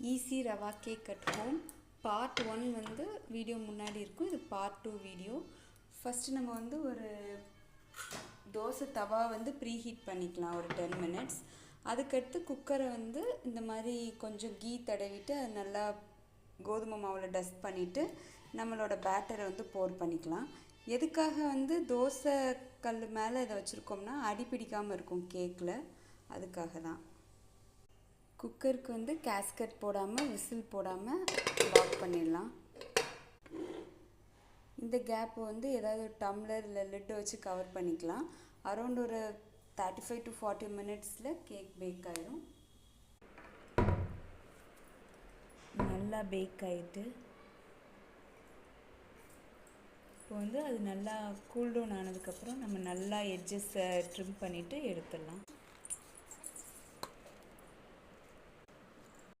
Easy rava cake at home part 1 வந்து video முன்னாடி இருக்கும். இது பார்ட் 2 வீடியோ. ஃபஸ்ட்டு நம்ம வந்து ஒரு தோசை தவா வந்து ப்ரீ ஹீட் பண்ணிக்கலாம் ஒரு 10 மினிட்ஸ். அதுக்கடுத்து குக்கரை வந்து இந்த மாதிரி கொஞ்சம் கீ தடவிட்டு அது நல்லா கோதுமை மாவில் டஸ்ட் பண்ணிவிட்டு நம்மளோட பேட்டரை வந்து போர் பண்ணிக்கலாம். எதுக்காக வந்து தோசை கல் மேலே இதை வச்சுருக்கோம்னா அடி பிடிக்காமல் இருக்கும் கேக்கில், அதுக்காக தான். குக்கருக்கு வந்து கேஸ்கட் போடாமல் விசில் போடாமல் லாக் பண்ணிடலாம். இந்த கேப்பை வந்து ஏதாவது ஒரு டம்ளர் இல்லை லிட்டு வச்சு கவர் பண்ணிக்கலாம். அரௌண்ட் ஒரு 35 to 40 மினிட்ஸில் கேக் பேக் ஆகிடும். நல்லா பேக் ஆகிட்டு இப்போ வந்து அது நல்லா கூல்டவுன் ஆனதுக்கப்புறம் நம்ம நல்லா எட்ஜஸை ட்ரிம் பண்ணிவிட்டு எடுத்துடலாம்.